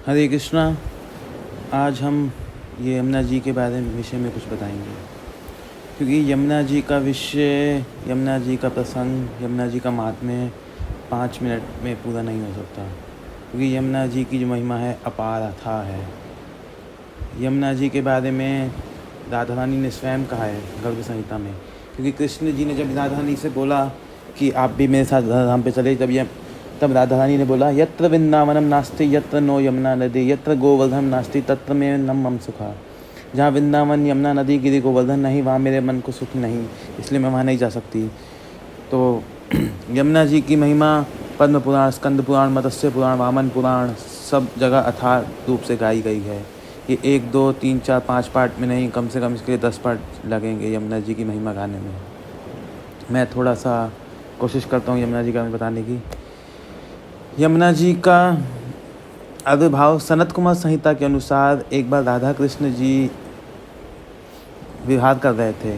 हरे कृष्णा। आज हम ये यमुना जी के विषय में कुछ बताएंगे, क्योंकि यमुना जी का विषय, यमुना जी का प्रसंग, यमुना जी का महात्म्य 5 मिनट में पूरा नहीं हो सकता, क्योंकि यमुना जी की जो महिमा है अपार अथाह है। यमुना जी के बारे में राधा रानी ने स्वयं कहा है गर्भ संहिता में, क्योंकि कृष्ण जी ने जब राधा रानी से बोला कि आप भी मेरे साथ धाम पे चले, तब राधा रानी ने बोला, यत्र वृंदावनम नास्ति यत्र नो यमुना नदी यत्र गोवर्धन नास्ति तत्र में नम मम सुखा। जहाँ वृंदावन, यमुना नदी, गिरि गोवर्धन नहीं, वहाँ मेरे मन को सुख नहीं, इसलिए मैं वहाँ नहीं जा सकती। तो यमुना जी की महिमा पद्म पुराण, स्कंद पुराण, मत्स्य पुराण, वामन पुराण सब जगह अथाह रूप से गाई गई है। ये 1, 2, 3, 4, 5 पार्ट में नहीं, कम से कम इसके लिए 10 पार्ट लगेंगे यमुना जी की महिमा गाने में। मैं थोड़ा सा कोशिश करता हूँ यमुना जी का बताने की। यमुना जी का आविर्भाव सनत कुमार संहिता के अनुसार एक बार राधा कृष्ण जी विहार कर रहे थे,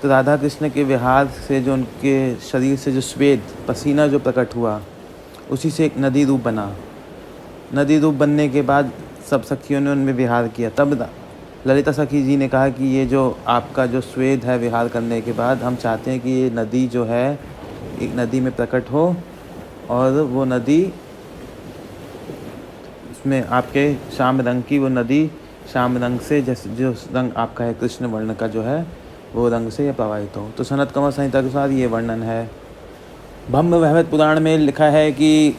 तो राधा कृष्ण के विहार से जो उनके शरीर से जो श्वेत पसीना जो प्रकट हुआ, उसी से एक नदी रूप बना। नदी रूप बनने के बाद सब सखियों ने उनमें विहार किया। तब ललिता सखी जी ने कहा कि ये जो आपका जो श्वेत है विहार करने के बाद, हम चाहते हैं कि ये नदी जो है एक नदी में प्रकट हो, और वो नदी उसमें आपके श्याम रंग की, वो नदी श्याम रंग से, जैसे जो रंग आपका है कृष्ण वर्ण का जो है, वो रंग से यह प्रवाहित हो। तो सनत कुमार संहिता के अनुसार ये वर्णन है। ब्रह्म वैवर्त पुराण में लिखा है कि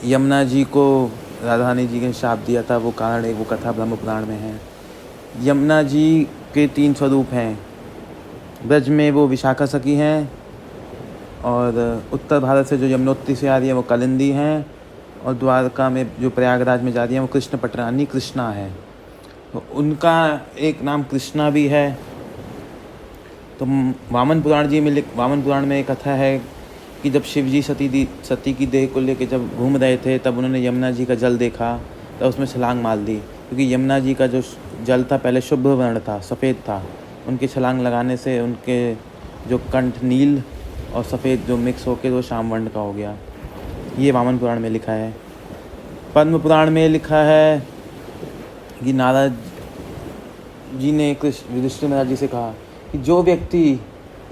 यमुना जी को राधा रानी जी ने शाप दिया था, वो कारण एक वो कथा ब्रह्म पुराण में है। यमुना जी के 3 स्वरूप हैं। ब्रज में वो विशाखा सखी हैं, और उत्तर भारत से जो यमुनोत्री से आ रही है वो कालिंदी हैं, और द्वारका में जो प्रयागराज में जा रही है वो कृष्ण पटरानी कृष्णा है। तो उनका एक नाम कृष्णा भी है। तो वामन पुराण में एक कथा है कि जब शिव जी सती की देह को लेकर जब घूम रहे थे, तब उन्होंने यमुना जी का जल देखा, तो उसमें छलांग मार दी, क्योंकि यमुना जी का जो जल था पहले शुभ्र वर्ण था, सफ़ेद था। उनके छलांग लगाने से उनके जो कंठ नील और सफ़ेद जो मिक्स होकर वो श्याम वर्ण का हो गया। ये वामन पुराण में लिखा है। पद्म पुराण में लिखा है कि नारद जी ने युधिष्ठिर महाराज जी से कहा कि जो व्यक्ति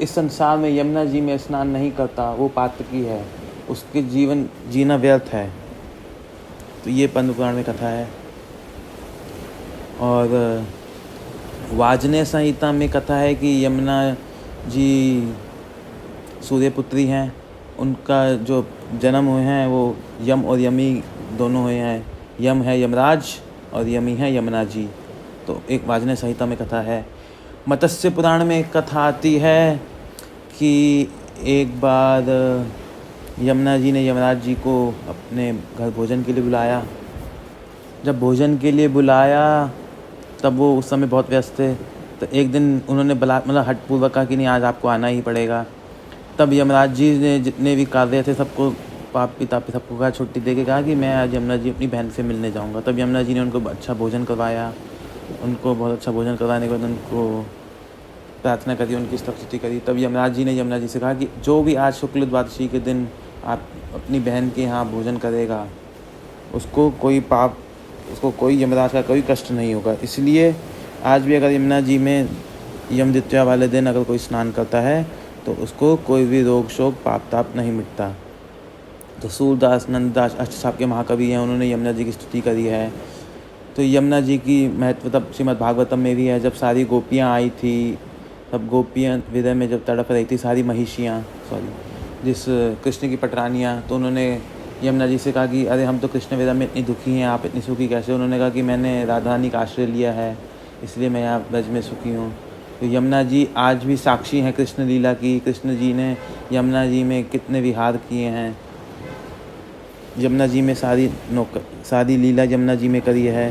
इस संसार में यमुना जी में स्नान नहीं करता वो पातकी है, उसके जीवन जीना व्यर्थ है। तो ये पद्म पुराण में कथा है। और वाजने संहिता में कथा है कि यमुना जी सूर्यपुत्री हैं। उनका जो जन्म हुए हैं वो यम और यमी दोनों हुए हैं। यम है यमराज और यमी है यमुना जी। तो एक वाजने संहिता में कथा है। मत्स्य पुराण में एक कथा आती है कि एक बार यमुना जी ने यमराज जी को अपने घर भोजन के लिए बुलाया। जब भोजन के लिए बुलाया तब वो उस समय बहुत व्यस्त थे। तो एक दिन उन्होंने हठपूर्वक कहा कि नहीं, आज आपको आना ही पड़ेगा। तब यमराज जी ने जितने भी कार्य थे सबको, पापी तापी सबको कहा, छुट्टी दे के कहा कि मैं आज यमुना जी अपनी बहन से मिलने जाऊंगा। तब यमुना जी ने उनको अच्छा भोजन करवाया। उनको बहुत अच्छा भोजन करवाने के बाद उनको प्रार्थना करी, उनकी स्तुति करी। तब यमराज जी ने यमुना जी से कहा कि जो भी आज शुक्ल द्वादशी के दिन आप अपनी बहन के यहाँ भोजन करेगा, उसको कोई यमराज का कोई कष्ट नहीं होगा। इसलिए आज भी अगर यमुना जी में यम द्वितीया वाले दिन अगर कोई स्नान करता है तो उसको कोई भी रोग शोक पाप ताप नहीं मिटता। तो सूरदास, नंददास अष्टसाप के महाकवि हैं, उन्होंने यमुना जी की स्तुति करी है। तो यमुना जी की महत्व तब श्रीमद् भागवतम में भी है। जब सारी गोपियाँ आई थी, तब गोपियाँ हृदय में जब तड़प रही थी, सारी महिषियाँ, जिस कृष्ण की पटरानियाँ, तो उन्होंने यमुना जी से कहा कि अरे हम तो कृष्ण वेदा में इतनी दुखी हैं, आप इतनी सुखी कैसे? उन्होंने कहा कि मैंने राधा रानी का आश्रय लिया है, इसलिए मैं यहाँ ब्रज में सुखी हूँ। तो यमुना जी आज भी साक्षी हैं कृष्ण लीला की। कृष्ण जी ने यमुना जी में कितने विहार किए हैं। यमुना जी में सारी लीला यमुना जी में करी है।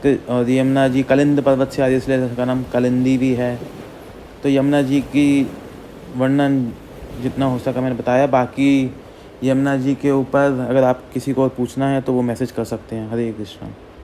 और यमुना जी कलिंद पर्वत से आ रही है, इसलिए इसका नाम कलिंदी भी है। तो यमुना जी की वर्णन जितना हो सका मैंने बताया। बाकी यमुना जी के ऊपर अगर आप किसी को और पूछना है तो वो मैसेज कर सकते हैं। हरे कृष्णा।